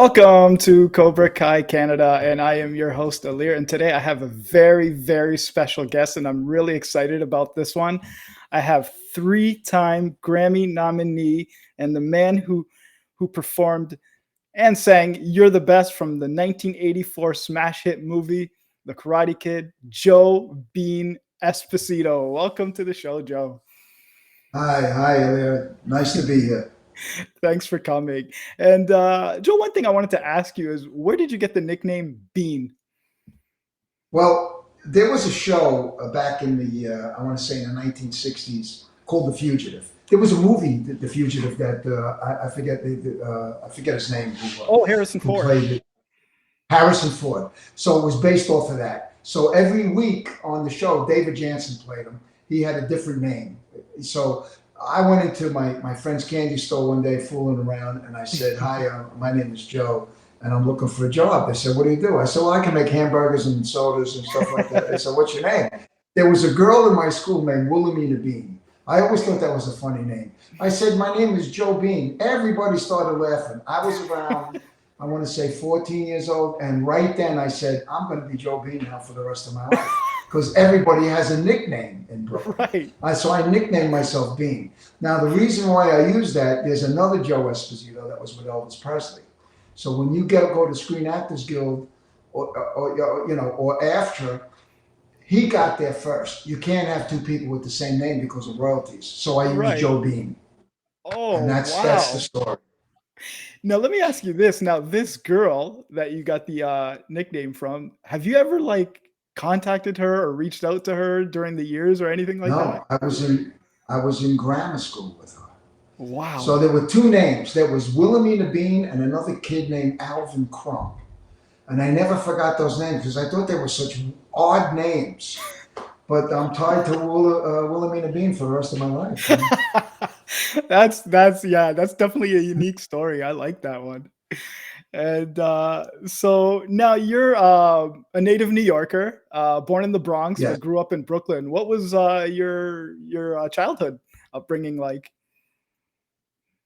Welcome to Cobra Kai Canada, and I am your host, Alir. And today I have a very, very special guest, and I'm really excited about this one. I have three-time Grammy nominee and the man who performed and sang "You're the Best" from the 1984 smash hit movie, The Karate Kid, Joe Esposito. Welcome to the show, Joe. Hi, Elliot. Nice to be here. Thanks for coming. And Joe, one thing I wanted to ask you is, where did you get the nickname Bean? Well, there was a show back in the, I want to say in the 1960s called The Fugitive. There was a movie, The Fugitive, that I forget his name, Oh, Harrison who Ford. played it. Harrison Ford. So it was based off of that. So every week on the show, David Jansen played him. He had a different name. So I went into my friend's candy store one day fooling around, and I said, "Hi, my name is Joe, and I'm looking for a job." They said, "What do you do?" I said, "Well, I can make hamburgers and sodas and stuff like that." They said, "What's your name?" There was a girl in my school named Wilhelmina Bean. I always thought that was a funny name. I said, "My name is Joe Bean." Everybody started laughing. I was around, I want to say 14 years old, and right then I said, "I'm going to be Joe Bean now for the rest of my life." Because everybody has a nickname in Brooklyn. Right. So I nicknamed myself Bean. Now, the reason why I use that, there's another Joe Esposito that was with Elvis Presley. So when you go to Screen Actors Guild or after, he got there first. You can't have two people with the same name because of royalties. So I use Right. Joe Bean. And Oh, that's the wow. story. Now let me ask you this. Now, this girl that you got the nickname from, have you ever like contacted her or reached out to her during the years or anything like that? No, I was in grammar school with her. So Wow. there were two names. There was Wilhelmina Bean and another kid named Alvin Crump. And I never forgot those names because I thought they were such odd names. But I'm tied to Wilhelmina Bean for the rest of my life. That's definitely a unique story. I like that one. And so now you're a native New Yorker, born in the Bronx, Yes. but grew up in Brooklyn. What was your childhood upbringing like?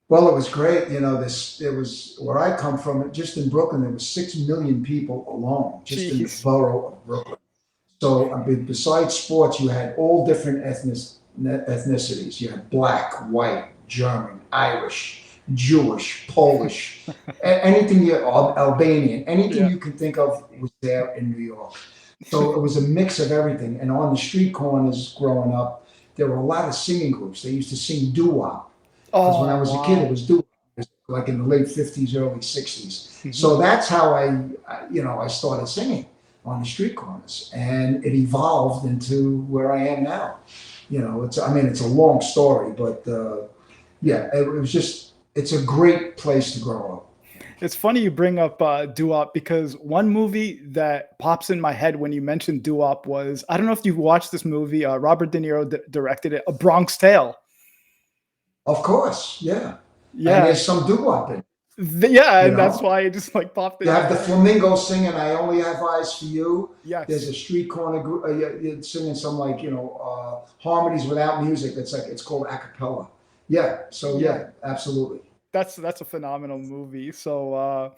Well, it was great. This it was where I come from. Just in Brooklyn, there was 6 million people alone, just in the Jeez. borough of Brooklyn. So, I mean, besides sports, you had all different ethnicities. You had black, white, German, Irish, Jewish, Polish, anything Albanian, anything Yeah. you can think of was there in New York. So it was a mix of everything. And on the street corners growing up, there were a lot of singing groups. They used to sing doo-wop because when I Oh, was a kid, it wow. was doo-wop, like in the late 50s, early 60s. Mhm. So that's how I started singing on the street corners, and it evolved into where I am now. It's a long story, but yeah, it was just, it's a great place to grow up. It's funny you bring up doo-wop because one movie that pops in my head when you mentioned doo-wop was, I don't know if you've watched this movie. Robert De Niro directed it, A Bronx Tale. Of course, yeah. And Yeah, there's some doo-wop in it, yeah, you and that's know. why it just like popped You in my have the head. flamingo singing "I Only Have Eyes for You." There's Yes. a street corner group singing some harmonies without music. It's called a cappella. Yeah, so Yeah, yeah, absolutely. that's a phenomenal movie. So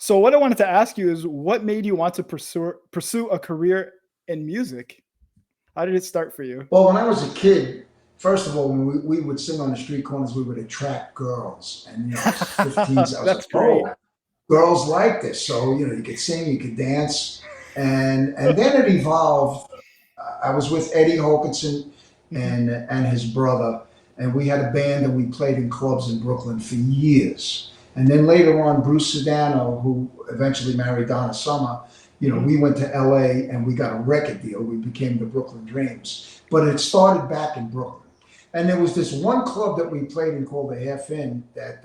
what I wanted to ask you is, what made you want to pursue a career in music? How did it start for you? Well, when I was a kid, first of all, when we would sing on the street corners, we would attract girls. And, as 15s, I was like, That's great. oh, girls like this. So, you could sing, you could dance. And then it evolved. I was with Eddie Hawkinson Mhm. and his brother, and we had a band and we played in clubs in Brooklyn for years. And then later on, Bruce Sedano, who eventually married Donna Summer, Mhm. we went to LA and we got a record deal. We became the Brooklyn Dreams. But it started back in Brooklyn. And there was this one club that we played in called the Half Inn that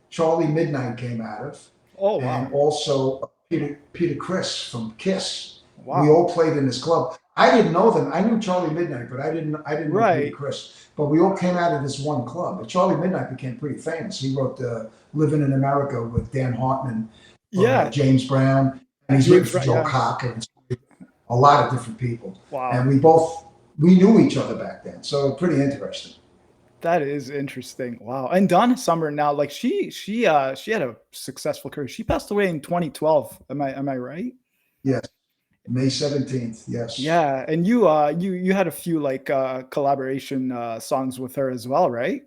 Charlie Midnight came out of, Oh and wow, also Peter Criss from Kiss. We wow. all played in this club. I didn't know them. I knew Charlie Midnight, but I didn't know Peter Right. Criss. But we all came out of this one club. But Charlie Midnight became pretty famous. He wrote "Living in America" with Dan Hartman for Yeah. James Brown, and he's written James for Brown. Joe Yeah. Cocker and a lot of different people. And Wow. we knew each other back then, so pretty interesting. That is interesting. Wow. And Donna Summer now, like she had a successful career. She passed away in 2012. Am I right? Yes, May 17th. Yes. Yeah. And you had a few like collaboration songs with her as well, right?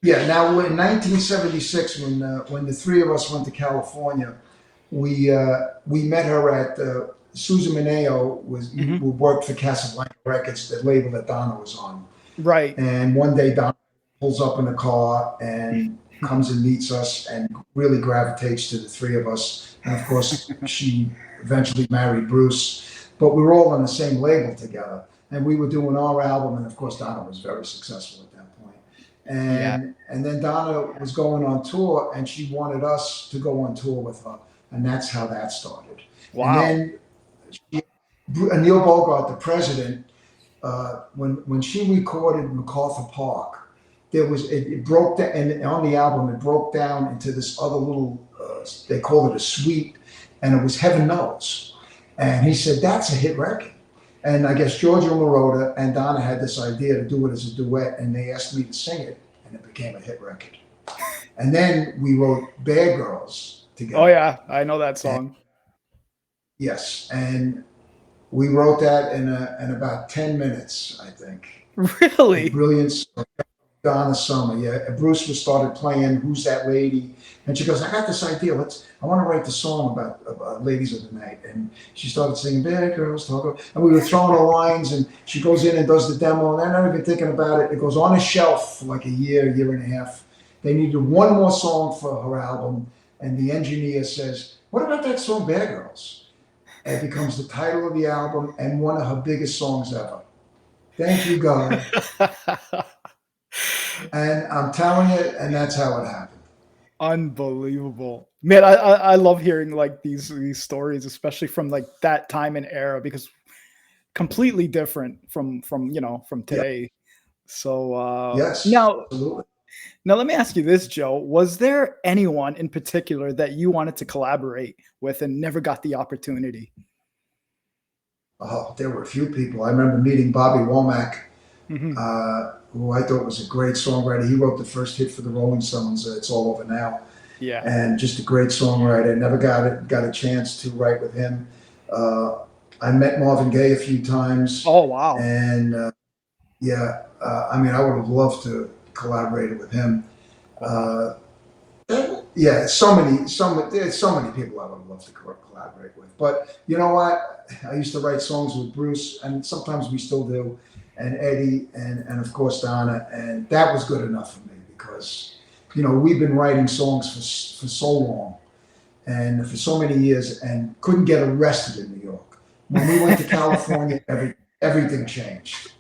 Yeah. Now, in 1976, when the three of us went to California, we met her at Susan Mineo Hmm. who worked for Casablanca Records, the label that Donna was on. Right. And one day Donna pulls up in a car and comes and meets us and really gravitates to the three of us. And of course, she eventually married Bruce, but we were all on the same label together. And we were doing our album, and of course, Donna was very successful at that point. Yeah. And then Donna was going on tour, and she wanted us to go on tour with her, and that's how that started. And Wow. then Neil Bogart, the president, when she recorded MacArthur Park, it broke down, and on the album it broke down into this other little they call it a suite, and it was Heaven Knows, and he said that's a hit record, and I guess Giorgio Moroder and Donna had this idea to do it as a duet, and they asked me to sing it, and it became a hit record, and then we wrote Bad Girls Oh together, yeah, I know that and song. yes, and we wrote that in about 10 minutes, I think. A Really? brilliant Donna Summer, yeah. And Bruce was started playing "Who's That Lady," and she goes, "I got this idea. I want to write the song about ladies of the night." And she started singing "Bad Girls Talk," and we were throwing her lines. And she goes in and does the demo, and they're not even thinking about it. It goes on a shelf for like a year and a half. They needed one more song for her album, and the engineer says, "What about that song, Bad Girls?" And it becomes the title of the album and one of her biggest songs ever. Thank you, God. And I'm telling you, and that's how it happened. Unbelievable. Man, I love hearing like these stories, especially from like that time and era, because completely different from from Yeah. today. So Yes, now absolutely. let me ask you this, Joe. Was there anyone in particular that you wanted to collaborate with and never got the opportunity? Oh, there were a few people. I remember meeting Bobby Womack, Hmm. who I thought was a great songwriter. He wrote the first hit for the Rolling Stones, "It's All Over Now," Yeah. and just a great songwriter. Never got a chance to write with him. Uh, I met Marvin Gaye a few times, Oh wow. and yeah, I mean, I would have loved to collaborate with him. Wow. Uh, Yeah, there's so many people I would love to collaborate with. But you know what? I used to write songs with Bruce, and sometimes we still do, and Eddie, and of course Donna, and that was good enough for me because we've been writing songs for so long and for so many years, and couldn't get arrested in New York. When we went to California, everything changed.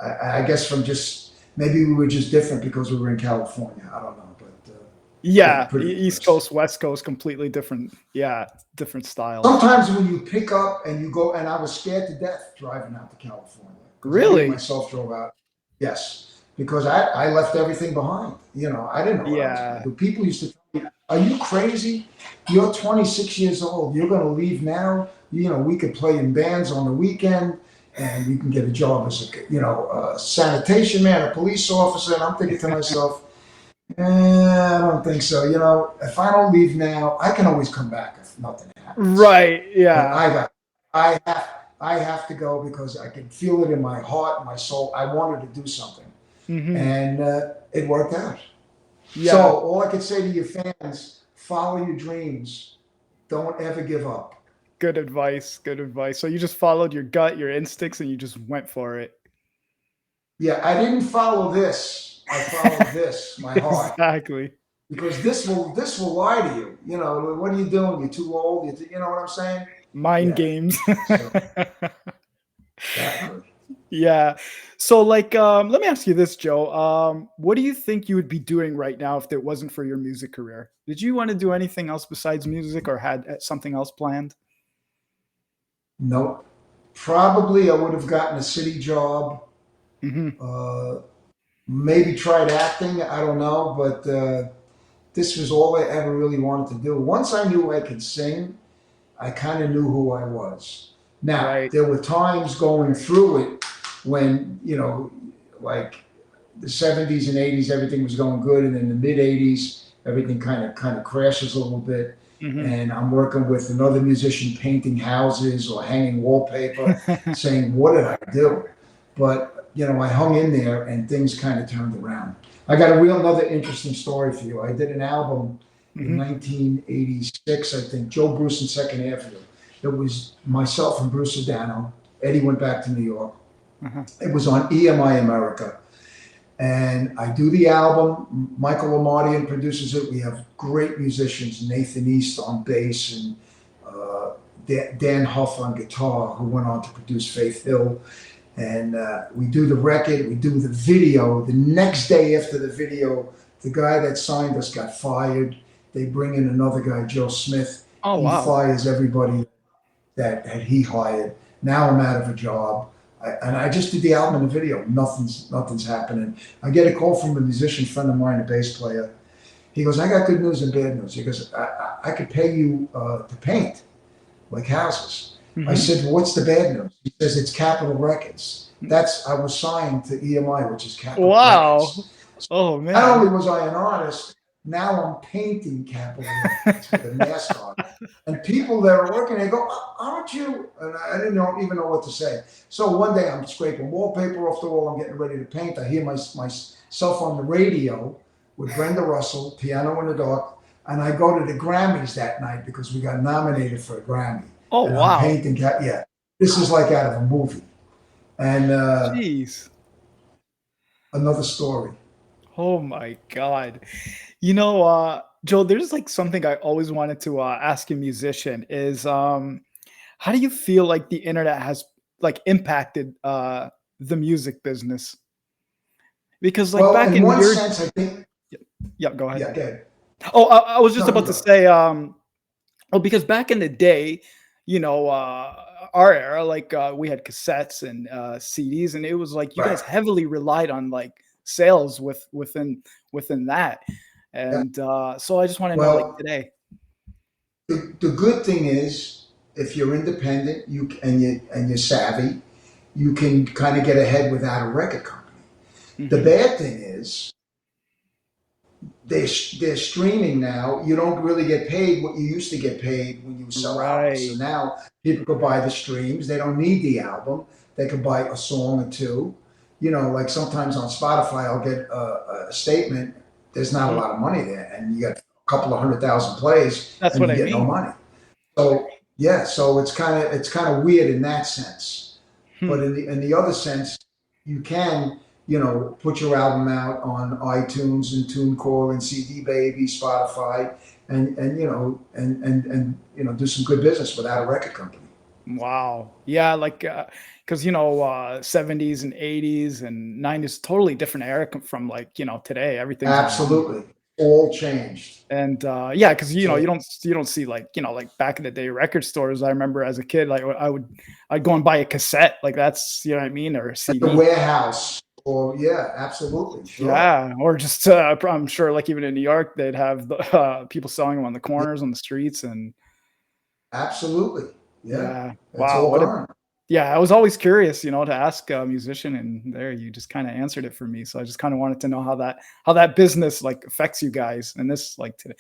I guess from just maybe we were just different because we were in California. I don't know, but. Yeah, Yeah, pretty East impressive. Coast, West Coast, completely different. Yeah, different styles. Sometimes when you pick up and you go, and I was scared to death driving out to California because I even Really? myself drove out. Yes, because I left everything behind. I didn't know what I was going to Yeah. do. People used to tell me, "Are you crazy? You're 26 years old. You're going to leave now? We could play in bands on the weekend." And you can get a job as a sanitation man, a police officer. And I'm thinking to myself, I don't think so. If I don't leave now, I can always come back if nothing happens. Right. But Yeah. I have to go because I can feel it in my heart, my soul. I wanted to do something, Hmm. and it worked out. So Yeah. all I can say to your fans: follow your dreams. Don't ever give up. Good advice. Good advice. So you just followed your gut, your instincts, and you just went for it. Yeah, I didn't follow this. I followed this, my heart, Exactly. because this will lie to you. What are you doing? You're too old. You know what I'm saying? Mind Yeah. games. So exactly. Yeah. So like let me ask you this, Joe. What do you think you would be doing right now if it wasn't for your music career? Did you want to do anything else besides music or had something else planned? Nope. Probably I would have gotten a city job. Hmm. Uh, Maybe tried acting. I don't know, but this was all I ever really wanted to do. Once I knew I could sing, I kind of knew who I was. Now Right. there were times going through it when like the 70s and 80s, everything was going good, and in the mid 80s, everything kind of crashes a little bit. Hmm. And I'm working with another musician painting houses or hanging wallpaper, saying, "What did I do?" But I hung in there, and things kind of turned around. I got a real another interesting story for you. I did an album in Hmm. 1986, I think. Joe Bruce and Second Avenue. It was myself and Bruce Adano. Eddie went back to New York. Uh-huh. It was on EMI America. And I do the album. Michael Lamardian produces it. We have great musicians, Nathan East on bass and uh, Dan Huff on guitar, who went on to produce Faith Hill. And we do the record, we do the video. The next day after the video, the guy that signed us got fired. They bring in another guy, Joe Smith. Oh, He wow. fires everybody that he hired. Now I'm out of a job. And I just did the album and the video. Nothing's happening. I get a call from a musician friend of mine, a bass player. He goes, "I got good news and bad news." He goes, I could pay you to paint like houses. I Hmm. said, "Well, what's the bad news?" He says, "It's Capitol Records." I was signed to EMI, which is Capitol Wow. Records. Oh, Not man. only was I an artist, now I'm painting Capitol Records with a mask on. And people that are working, they go, "Aren't you?" And I didn't even know what to say. So one day I'm scraping wallpaper off the wall. I'm getting ready to paint. I hear myself on the radio with Brenda Russell, Piano in the Dark. And I go to the Grammys that night because we got nominated for a Grammy. Oh, And I'm wow. painting, yeah, this is like out of a movie. And Jeez. another story. Oh my God. Joe, there's like something I always wanted to ask a musician is how do you feel like the internet has like impacted the music business? Because like Well, back in in one your sense, I think, yeah, go ahead. yeah, good. Oh, I was just No, you about to go. say well, because back in the day, our era, like we had cassettes and CDs, and it was like you guys Right. heavily relied on like sales within that. Yeah. And so I just want to know like Well, today. the good thing is, if you're independent, you're savvy, you can kind of get ahead without a record company. The Hmm. bad thing is they're streaming now. You don't really get paid what you used to get paid when you sell albums. So Right. now people could buy the streams. They don't need the album. They could buy a song or two. Like sometimes on Spotify, I'll get a statement. There's not a Mhm. lot of money there, and you get a couple of 100,000 plays, That's and what you I get no mean. money. So yeah, so it's kind of weird in that sense. Hmm. But in the other sense, you can put your album out on iTunes and TuneCore and CD Baby, Spotify, and do some good business without a record company. Wow. Yeah, like because 70s and 80s and 90s totally different era from like today. Everything's online. Absolutely, all changed. And yeah, because So you don't see like like back in the day record stores. I remember as a kid, like I'd go and buy a cassette, like that's what I mean, or a at the CD. warehouse, or yeah, absolutely, sure, Yeah, or just I'm sure like even in New York they'd have the, people selling them on the yeah, corners on the streets, and absolutely, yeah, yeah, it's wow, all what a gone. yeah. I was always curious, to ask a musician, and there you just kind of answered it for me. So I just kind of wanted to know how that business like affects you guys in this like today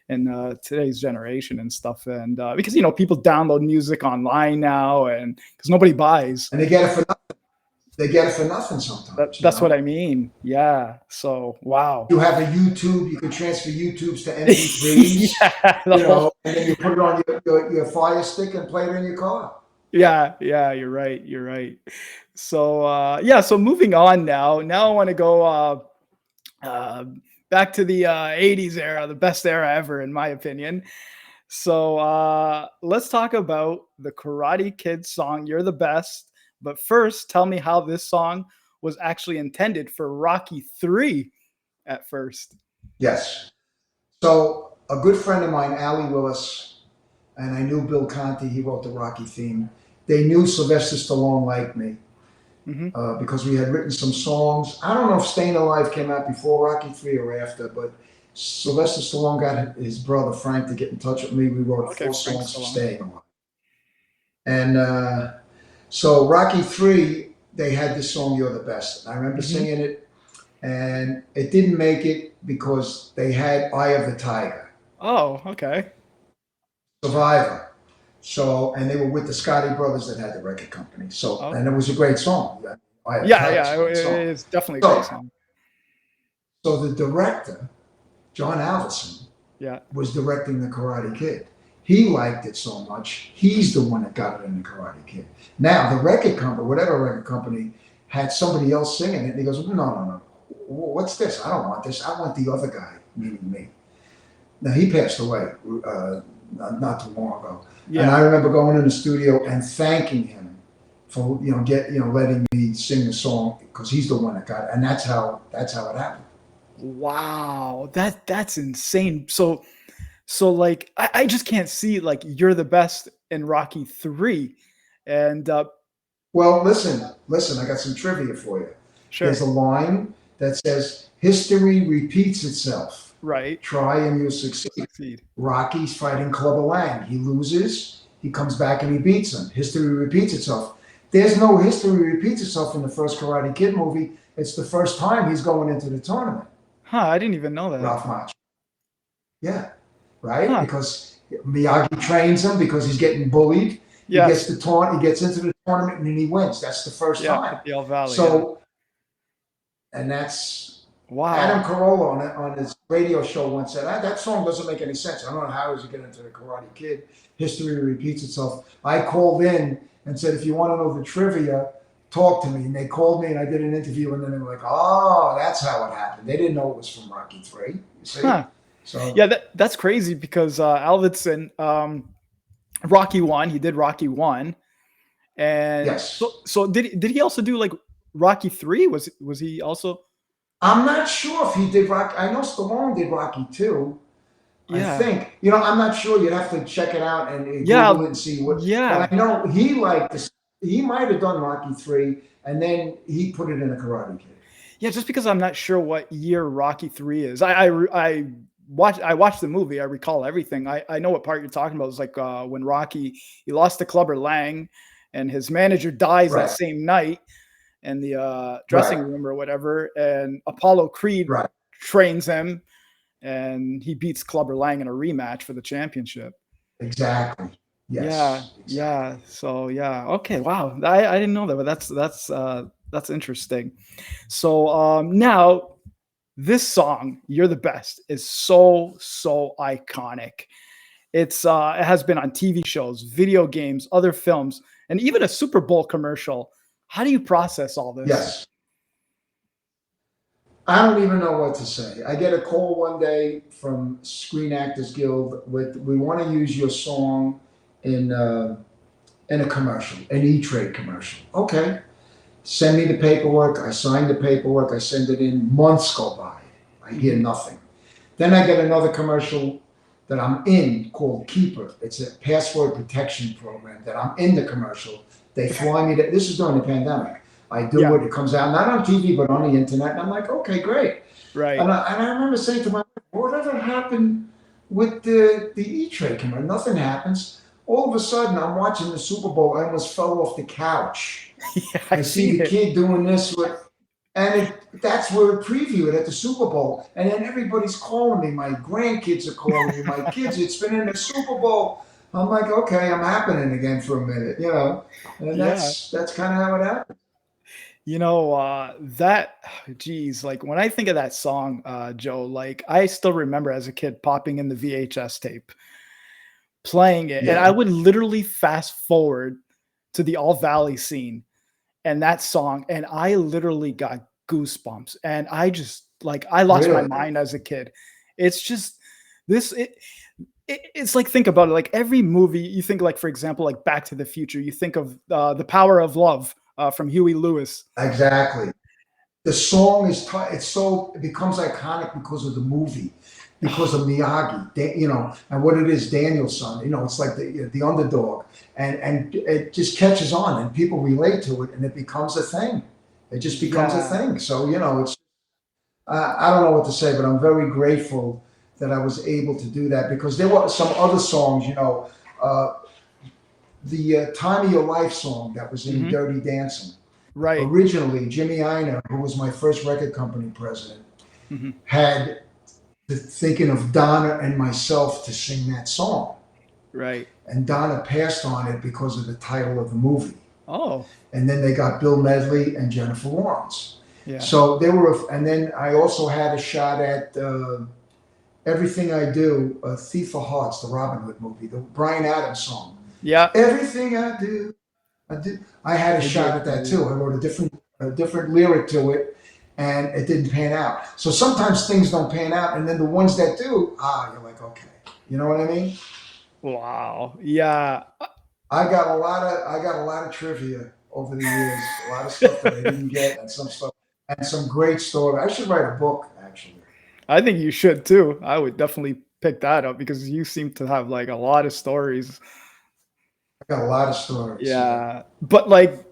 in today's generation and stuff. And because people download music online now, and because nobody buys. And they get it for nothing That, sometimes. that's what I mean. Yeah. So wow. You have a YouTube, you can transfer YouTubes to MP3s, Yeah. The whole and then you put it on your Fire Stick and play it in your car. Yeah, yeah, you're right. You're right. So yeah, so moving on now. Now I want to go uh back to the 80s era, the best era ever in my opinion. So let's talk about the Karate Kid song You're the Best. But first, tell me how this song was actually intended for Rocky 3 at first. Yes. So a good friend of mine, Allie Willis, and I knew Bill Conti, he wrote the Rocky theme. They knew Sylvester Stallone liked me Hmm. because we had written some songs. I don't know if Staying Alive came out before Rocky 3 or after, but Sylvester Stallone got his brother Frank to get in touch with me. We wrote Okay, four Frank songs for Stallone. Staying Alive. And so Rocky 3, they had this song, You're the Best. And I remember Hmm. singing it. and it didn't make it because they had Eye of the Tiger, Oh, okay. Survivor. So, and they were with the Scotty brothers that had the record company. So, and Okay. it was a great song. Eye of the Yeah, Tiger is yeah, a great song. it's definitely a great So, song. so the director, John Avildsen, Yeah. was directing the Karate Kid. He liked it so much, he's the one that got it in the Karate Kid. Now, the record company, whatever record company, had somebody else singing it, and he goes, no, no, no. What's this? I don't want this. I want the other guy, meaning me. Now, he passed away not too long ago. Yeah. And I remember going in the studio and thanking him for letting me sing the song, because he's the one that got it. And that's how it happened. Wow, that's insane. So like I just can't see like You're the Best in Rocky 3. And Well, listen, I got some trivia for you. sure. There's a line that says, history repeats itself. Right. Try and you'll succeed. Rocky's fighting Clubber Lang. He loses, he comes back and he beats him. History repeats itself. There's no history repeats itself in the first Karate Kid movie. It's the first time he's going into the tournament. Huh, I didn't even know that. Ralph Macchio. Yeah, right? Huh. Because Miyagi trains him because he's getting bullied. Yeah. He gets he gets into the tournament and then he wins. That's the first time. At the El Valley. So, and that's wow. Adam Carolla on his radio show once said, that song doesn't make any sense. I don't know how he get into the Karate Kid. History repeats itself. I called in and said, if you want to know the trivia, talk to me. And they called me and I did an interview, and then they were like, oh, that's how it happened. They didn't know it was from Rocky 3. You see? Huh. So yeah, that's crazy because Avildsen, Rocky 1, he did Rocky 1. And yes. So did he also do like Rocky 3? Was he also? I'm not sure if he did Rocky. I know Stallone did Rocky 2. Yeah. I think. I'm not sure. You'd have to check it out and Google it and see what. Yeah. But I know he liked this. He might have done Rocky 3, and then he put it in a Karate Kid. Yeah, just because I'm not sure what year Rocky 3 is. I watched the movie. I recall everything. I know what part you're talking about. It's like when Rocky, he lost to Clubber Lang, and his manager dies that same night in the dressing room or whatever. And Apollo Creed trains him, and he beats Clubber Lang in a rematch for the championship. Exactly. Yes. Yeah. Exactly. Yeah. So yeah. Okay. Wow. I didn't know that, but that's interesting. So now this song, You're the Best, is so iconic. It has been on TV shows, video games, other films, and even a Super Bowl commercial. How do you process all this? Yes. I don't even know what to say. I get a call one day from Screen Actors Guild we want to use your song in a commercial, an E-Trade commercial. Okay. Send me the paperwork. I sign the paperwork. I send it in. Months go by. I hear nothing. Then I get another commercial that I'm in called Keeper. It's a password protection program that I'm in the commercial. They fly me to, this is during the pandemic. I do it. It comes out not on TV, but on the internet. And I'm like, okay, great. Right. And I remember saying to my wife, whatever happened with the E-Trade commercial? Nothing happens. All of a sudden, I'm watching the Super Bowl. I almost fell off the couch. Yeah, I see the kid doing this and that's where it previewed at the Super Bowl. And then everybody's calling me. My grandkids are calling me. My kids, it's been in the Super Bowl. I'm like, okay, I'm happening again for a minute, And that's kind of how it happened. Geez, like when I think of that song, Joe, like I still remember as a kid popping in the VHS tape, playing it, and I would literally fast forward to the All Valley scene and that song, and I literally got goosebumps, and I just I lost my mind as a kid. It's just it's like, think about it, like every movie you think, like for example, like Back to the Future, you think of The Power of Love from Huey Lewis. Exactly. The song it becomes iconic because of the movie, because of Miyagi, and what it is, Daniel's son. It's like the underdog, and it just catches on, and people relate to it, and it becomes a thing. It just becomes a thing. So it's I don't know what to say, but I'm very grateful that I was able to do that, because there were some other songs, the Time of Your Life song that was in Dirty Dancing. Right. originally Jimmy Ienner, who was my first record company president, Hmm. had thinking of Donna and myself to sing that song. Right. And Donna passed on it because of the title of the movie. Oh, And then they got Bill Medley and Jennifer Lawrence. yeah. So they were, and then I also had a shot at Everything I Do, Thief of Hearts, the Robin Hood movie, the Bryan Adams song. Yeah. Everything I do, I do. I had a shot at that too. I wrote a different lyric to it, and it didn't pan out. So sometimes things don't pan out, and then the ones that do, you're like, okay, you know what I mean? Wow. Yeah. I got a lot of trivia over the years, a lot of stuff that I didn't get, and some stuff, and some great story. I should write a book, actually. I think you should too. I would definitely pick that up because you seem to have like a lot of stories. I got a lot of stories. Yeah, Yeah. But like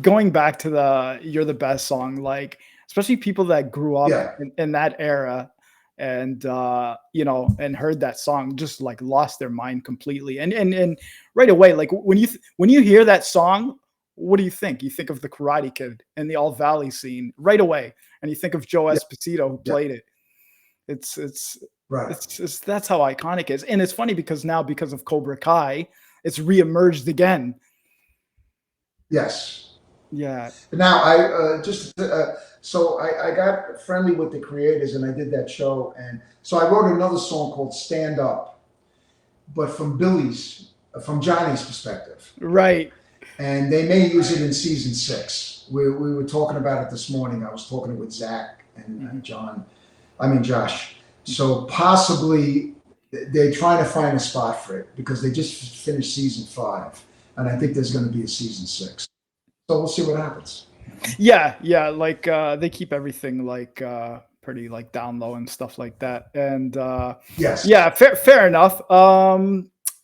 going back to the You're the Best song, like especially people that grew up yeah, in that era and and heard that song just like lost their mind completely. And right away, like when you hear that song, what do you think? You think of the Karate Kid and the All Valley scene right away, and you think of Joe yeah, Esposito who yeah. played it. It's it's Right. it's that's how iconic it is. And it's funny because now because of Cobra Kai, it's reemerged again. Yes. Yeah. Now I just so I got friendly with the creators, and I did that show, and so I wrote another song called "Stand Up," but from Johnny's perspective, Right. and they may use it in season 6. We were talking about it this morning. I was talking with Zach and Mhm. John. I mean Josh. So possibly they're trying to find a spot for it because they just finished season 5, and I think there's going to be a season 6. So we'll see what happens. Yeah, yeah, like they keep everything like pretty like down low and stuff like that. And Yes. yeah, fair enough.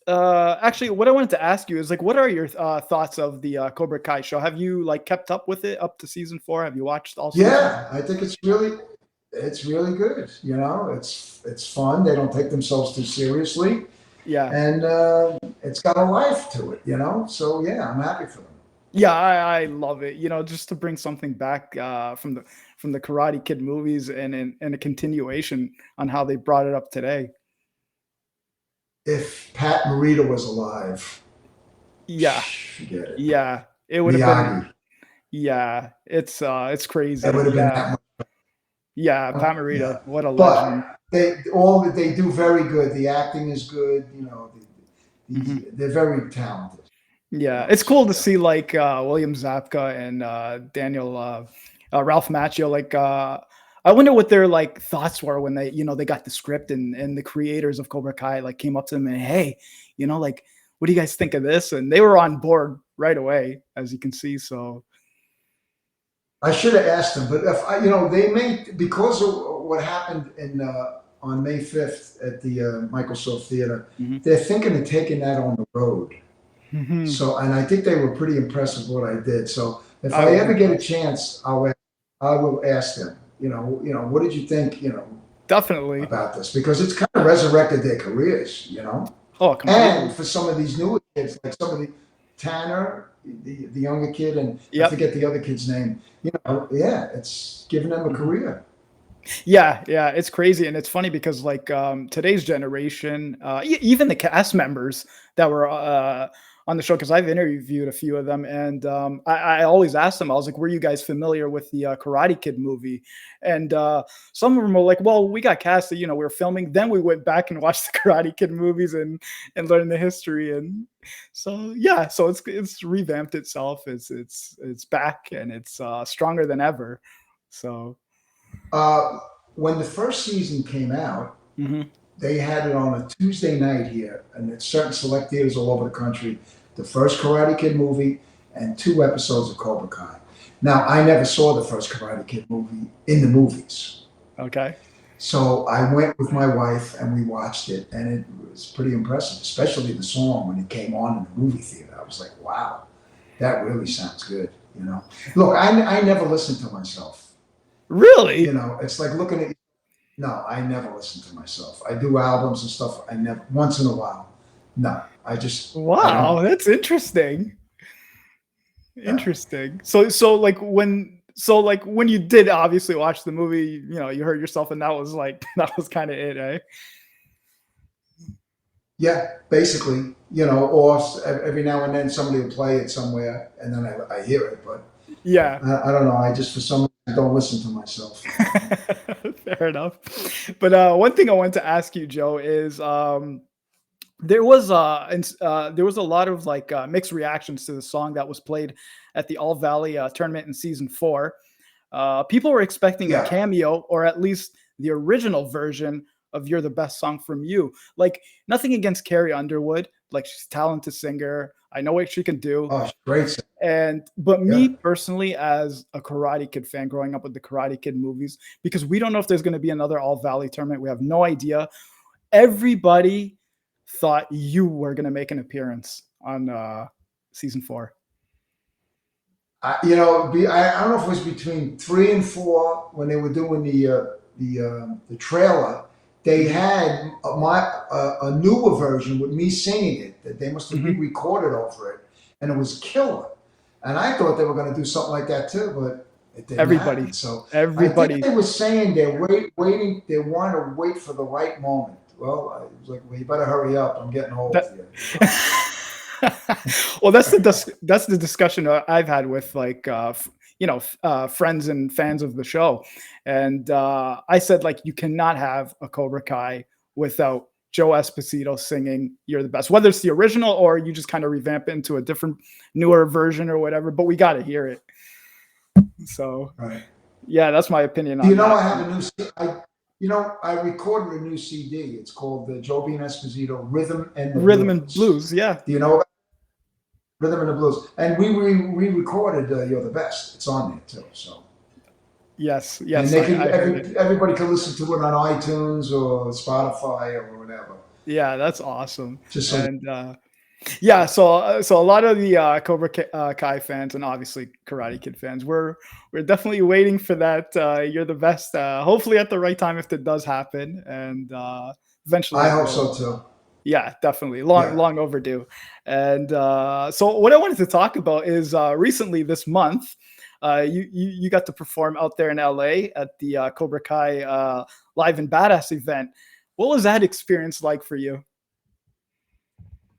Actually what I wanted to ask you is like what are your thoughts of the Cobra Kai show? Have you like kept up with it up to season 4? Have you watched all seasons? Yeah, I think it's really good. You know, it's fun. They don't take themselves too seriously, Yeah. and it's got a life to it. You know, so yeah, I'm happy for them. Yeah, I love it. You know, just to bring something back from the Karate Kid movies and a continuation on how they brought it up today. If Pat Morita was alive, Yeah, forget it. yeah, it would have been. Miyagi, Yeah, it's it crazy. would have been Yeah, that yeah, much. Pat Morita, Yeah, what a legend. but they do very good. The acting is good. You know, Mhm. they're very talented. You Yeah, know, it's cool so to yeah. see like William Zabka and Daniel Ralph Macchio. Like, I wonder what their like thoughts were when they got the script and the creators of Cobra Kai like came up to them and hey, like what do you guys think of this? And they were on board right away, as you can see. So I should have asked them, but if they may because of what happened in on May 5th at the Microsoft Theater, mhm. they're thinking of taking that on the road. Mhm. So, and I think they were pretty impressed with what I did. So, if I I was ever get a impressed. chance, I will ask them. What did you think? Definitely. About this because it's kind of resurrected their careers. Oh, And completely. for some of these newer kids, like some of the Tanner, the younger kid, and I Yep. forget the other kid's name. Yeah, it's giving them a Mhm. career. Yeah, yeah, it's crazy, and it's funny because like today's generation, even the cast members that were on the show, because I've interviewed a few of them, and I always ask them, I was like, "Were you guys familiar with the Karate Kid movie?" And some of them were like, "Well, we got cast, we were filming, then we went back and watched the Karate Kid movies and learned the history." And so yeah, so it's revamped itself, it's back, and it's stronger than ever. So. Uh, when the first season came out, Mhm. they had it on a Tuesday night here, and at certain select theaters all over the country. The first Karate Kid movie and 2 episodes of Cobra Kai. Now, I never saw the first Karate Kid movie in the movies. Okay. So I went with my wife and we watched it, and it was pretty impressive, especially the song when it came on in the movie theater. I was like, wow, that really sounds good. Look, I never listen to myself. Really? It's like looking at, no, I never listen to myself. I do albums and stuff. I never, once in a while. No, I Wow, don't. that's interesting. Interesting. So like when you did obviously watch the movie, you hurt yourself, and that was like that was kind of it, eh? Yeah, basically, or every now and then somebody will play it somewhere, and then I hear it, but Yeah. I don't know. I just, for some reason, don't listen to myself. Fair enough. But one thing I wanted to ask you, Joe, is there was a lot of like mixed reactions to the song that was played at the All Valley tournament in season 4. People were expecting a Yeah. cameo, or at least the original version of "You're the Best" song from you. Like, nothing against Carrie Underwood, like she's a talented singer. I know what she can do. Oh, great. And but Yeah. me personally, as a Karate Kid fan, growing up with the Karate Kid movies, because we don't know if there's going to be another All Valley tournament. We have no idea. Everybody thought you were going to make an appearance on season 4. I don't know if it was between 3 and 4 when they were doing the trailer. They Mhm. had a newer version with me singing it that they must have Mhm. re-recorded over it, and it was killer. And I thought they were going to do something like that too, but it didn't happen. Everybody, So I think everybody. they were saying they're waiting. They want to wait for the right moment. Well, I was like, well, you better hurry up. I'm getting old That here. well, that's the discussion I've had with like friends and fans of the show, and I said like you cannot have a Cobra Kai without Joe Esposito singing "You're the Best," whether it's the original or you just kind of revamp it into a different, newer version or whatever. But we got to hear it. So Right. yeah, that's my opinion Do you on know that I have one. a new? I recorded a new CD. It's called the Joe Esposito Rhythm and the Rhythm and Blues. blues, yeah, Do you know Rhythm and the Blues? And we re-recorded "You're the Best." It's on there too. So, yes, and yes, I heard it. everybody can listen to it on iTunes or Spotify or whatever. Yeah, that's awesome. Just so. And yeah, so a lot of the Kai fans and obviously Karate Kid fans, we're definitely waiting for that. You're the best. Hopefully at the right time if it does happen, and eventually I it hope will. so too. Yeah, definitely long Yeah. long overdue. And so what I wanted to talk about is recently this month, you got to perform out there in LA at the Cobra Kai Live and Badass event. What was that experience like for you?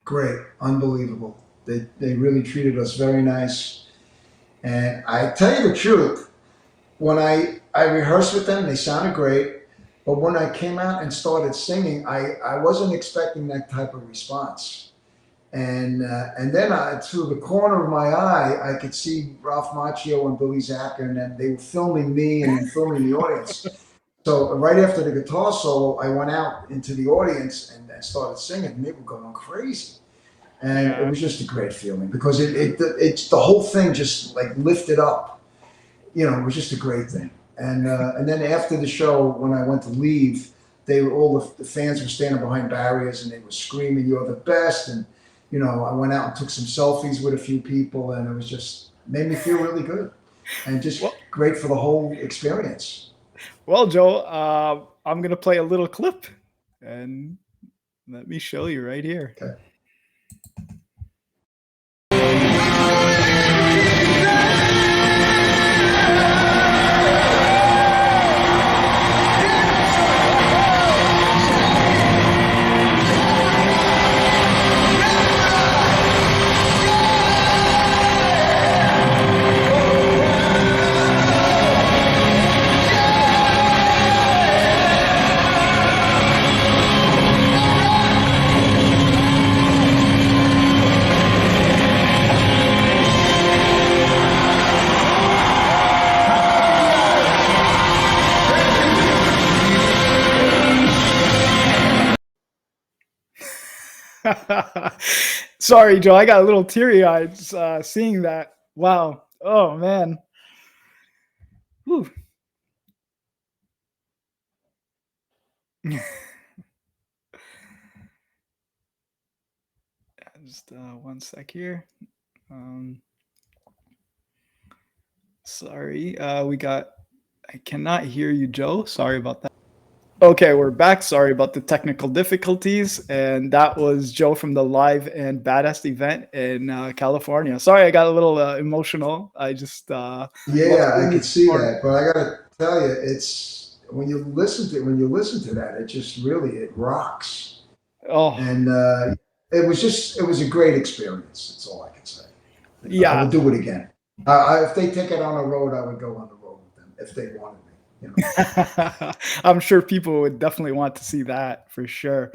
Great, unbelievable. They really treated us very nice. And I tell you the truth, when I rehearsed with them, they sounded great. But when I came out and started singing, I wasn't expecting that type of response. And then through the corner of my eye, I could see Ralph Macchio and Billy Zabka, and then they were filming me and then filming the audience. So right after the guitar solo, I went out into the audience and started singing, and they were going crazy. And it Yeah. was just a great feeling because it's the whole thing just like lifted up. It was just a great thing. And then after the show, when I went to leave, they were all the fans were standing behind barriers and they were screaming, "You're the best!" And I went out and took some selfies with a few people, and it was just made me feel really good and just Well, great for the whole experience. well, Joe, I'm gonna play a little clip, and let me show you right here. Okay. Sorry, Joe, I got a little teary eyed seeing that. Wow. Oh man. Whew. Just one sec here. Um, sorry, we got. I cannot hear you, Joe. Sorry about that. Okay, we're back. Sorry about the technical difficulties. And that was Joe from the Live and Badass event in California. Sorry, I got a little emotional. I just love Yeah, I seeing you could see perform. that, but I gotta tell you, it's when you listen to that, it just really it rocks, Oh, and it was a great experience. That's all I can say. You know, I yeah. would do it again. If they take it on the road, I would go on the road with them if they wanted me. You know. I'm sure people would definitely want to see that for sure.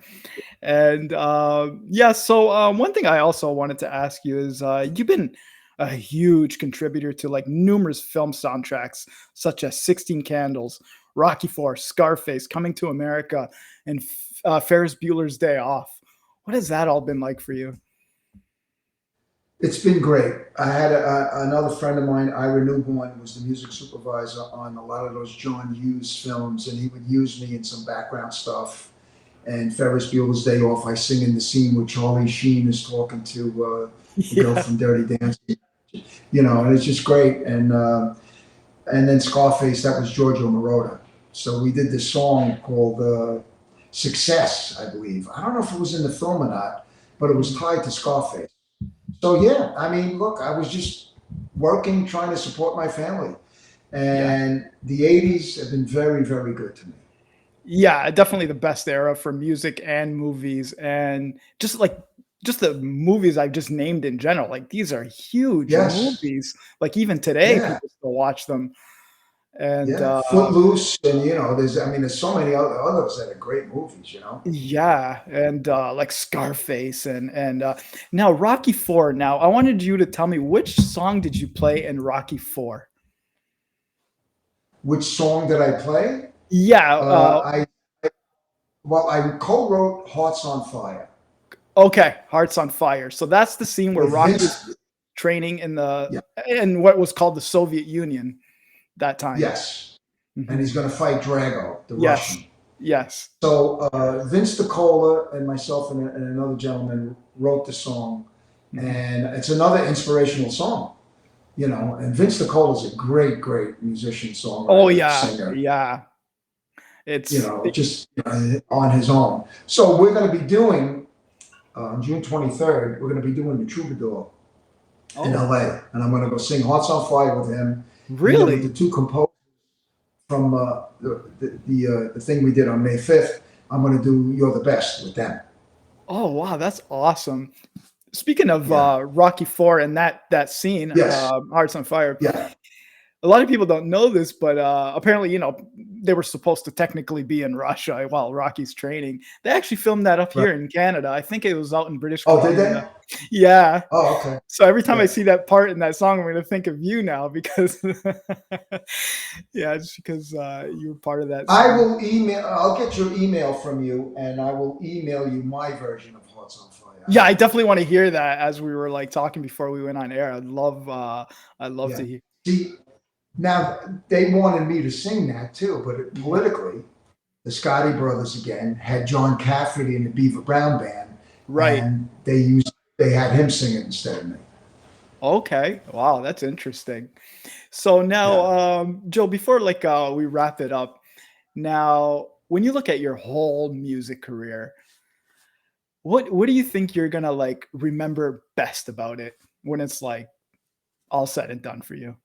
And yeah, so one thing I also wanted to ask you is you've been a huge contributor to like numerous film soundtracks, such as 16 Candles, Rocky Four, Scarface, Coming to America, and Ferris Bueller's Day Off. What has that all been like for you? It's been great. I had another friend of mine, Ira Newborn, was the music supervisor on a lot of those John Hughes films, and he would use me in some background stuff. And Ferris Bueller's Day Off, I sing in the scene where Charlie Sheen is talking to the girl Yeah. from Dirty Dancing, you know, and it's just great. And then Scarface, that was Giorgio Moroder. So we did this song called Success, I believe. I don't know if it was in the film or not, but it was Mhm. tied to Scarface. So yeah, I mean, look, I was just working, trying to support my family, Yeah. and the '80s have been very, very good to me. Yeah, definitely the best era for music and movies, and just the movies I've just named in general. Like these are huge Yes, movies. Like even today, yeah, people still watch them. And yeah. Footloose, and you know, there's so many others that are great movies. You know, yeah, and like Scarface and now Rocky Four. Now I wanted you to tell me which song did you play in Rocky Four? which song did I play? Yeah. I well, I co-wrote "Hearts on Fire" Okay. Hearts on Fire. So that's the scene where with Rocky is Vince. training Yeah, in what was called the Soviet Union that time. yes, and Hmm. he's going to fight Drago, the Yes. Russian. Yes. So Vince DiCola and myself and another gentleman wrote the song, Hmm. and it's another inspirational song, you Hmm. know. And Vince DiCola is a great, great musician, Oh songwriter, yeah. singer, Yeah. you It's know, just on his own. So we're going to be doing on June 23rd. We're going to be doing the Troubadour in oh LA, and I'm going to go sing "Hearts on Fire" with him, and then with the really? two composers from the thing we did on May 5th. I'm going to do "You're the Best" with them. Oh wow, that's awesome. Speaking of Yeah. Rocky Four and that scene, Yes. Hearts on Fire, Yeah. a lot of people don't know this, but apparently, they were supposed to technically be in Russia while Rocky's training. They actually filmed that up Right. here in Canada. I think it was out in British Oh, did Columbia. they? Yeah. Oh, okay. So every time I Yeah. see that part in that song, I'm going to think of you now because, yeah, just because you were part of that I scene. will email. I'll get your email from you, and I will email you my version of "Hearts on Fire." Yeah, I definitely want to hear that as we were like talking before we went on air. I'd love to Yeah. hear. See, now they wanted me to sing that too, but Mhm. politically, the Scotty Brothers again had John Cafferty in the Beaver Brown band, Right. and they had him sing it instead of me. Okay. Wow, that's interesting. So now, Yeah. Joe, before like we wrap it up, now when you look at your whole music career, what do you think you're gonna like remember best about it when it's like all said and done for you?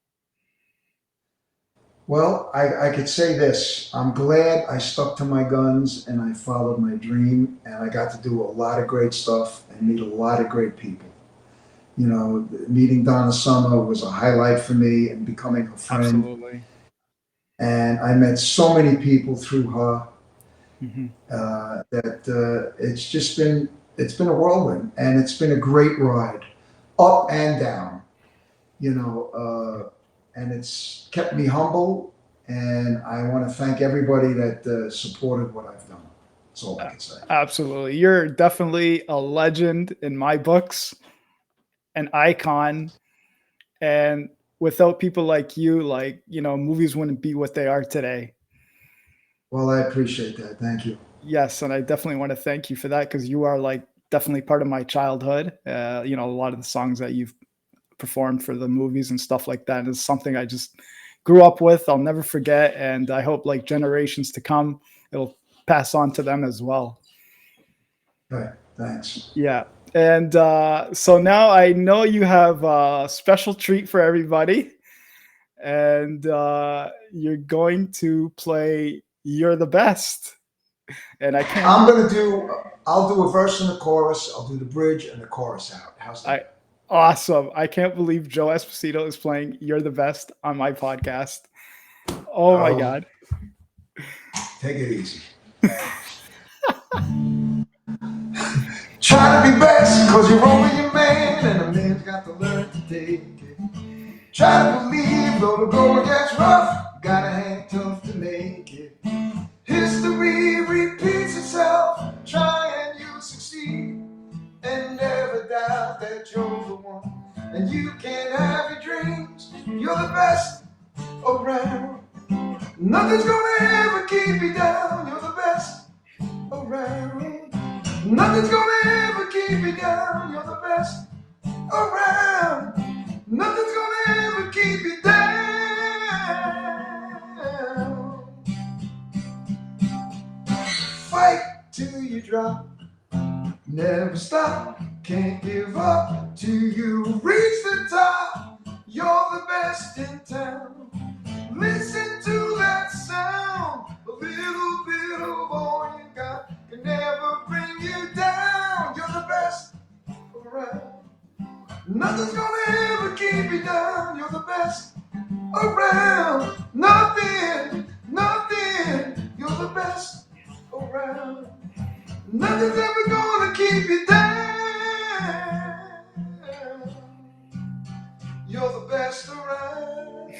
Well, I could say this. I'm glad I stuck to my guns and I followed my dream, and I got to do a lot of great stuff and meet a lot of great people. You know, meeting Donna Summer was a highlight for me and becoming her friend. Absolutely. And I met so many people through her Mhm. that it's been a whirlwind, and it's been a great ride, up and down. You know, and it's kept me humble. And I want to thank everybody that supported what I've done. That's all I can say. Absolutely. You're definitely a legend in my books, an icon. And without people like you, like, movies wouldn't be what they are today. Well, I appreciate that. Thank you. Yes, and I definitely want to thank you for that because you are like definitely part of my childhood. A lot of the songs that you've performed for the movies and stuff like that is something I just grew up with. I'll never forget, and I hope like generations to come, it'll pass on to them as well. Right. Thanks. Yeah. And so now I know you have a special treat for everybody. And you're going to play You're the Best. And I can't. I'll do a verse and a chorus. I'll do the bridge and the chorus out. How's that? Awesome. I can't believe Joe Esposito is playing You're the Best on my podcast. Oh my God. Take it easy. Try to be best because you're only a man and a man's got to learn to take it. Try to believe though the going gets rough, gotta hang tough to make it. History repeats itself, try and you'll succeed. And never doubt that you're the one. And you can have your dreams, you're the best around. Nothing's gonna ever keep you down, you're the best around. Nothing's gonna ever keep you down, you're the best around. Nothing's gonna ever keep you down. Fight till you drop, never stop, can't give up till you reach the top. You're the best in town. Listen to that sound, a little bit of all you got can never bring you down. You're the best around. Nothing's gonna ever keep you down. You're the best around. Nothing, you're the best around. Nothing's ever gonna keep you down. You're the best around.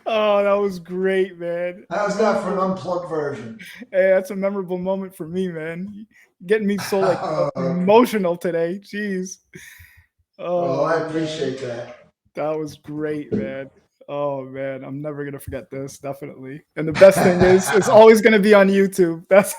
Oh, that was great, man. How's that for an unplugged version? Hey, that's a memorable moment for me, man. Getting me so like emotional today. Jeez. Oh, I appreciate that. That was great, man. Oh man, I'm never gonna forget this, definitely. And the best thing is, it's always gonna be on YouTube. That's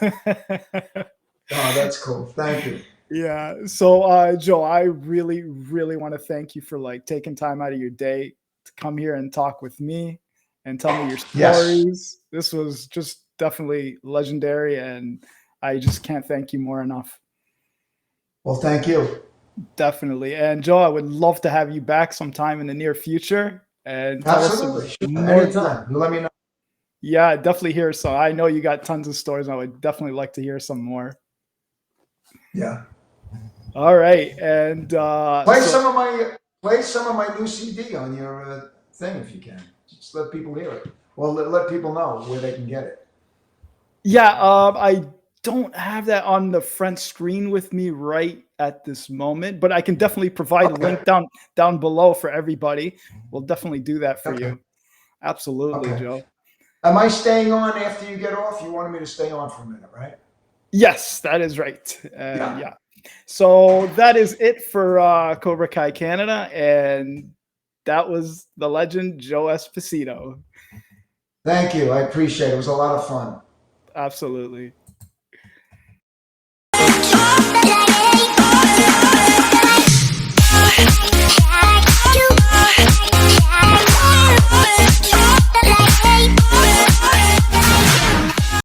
Oh, that's cool. Thank you. Yeah. So Joe, I really, really want to thank you for like taking time out of your day to come here and talk with me and tell me your stories. Yes. This was just definitely legendary, and I just can't thank you more enough. Well, thank you. Definitely. And Joe, I would love to have you back sometime in the near future and tell Absolutely. us Sure. more. Anytime. Let me know. Yeah, definitely hear some. I know you got tons of stories, and I would definitely like to hear some more. Yeah. All right, and play some of my new CD on your thing if you can. Just let people hear it. Well, let people know where they can get it. Yeah, I don't have that on the front screen with me right at this moment, but I can definitely provide a link down below for everybody. We'll definitely do that for you. Absolutely, Joe. Am I staying on after you get off? You wanted me to stay on for a minute, right? Yes, that is right. Yeah. So that is it for Cobra Kai Canada, and that was the legend Joe Esposito. Thank you. I appreciate it. It was a lot of fun. Absolutely.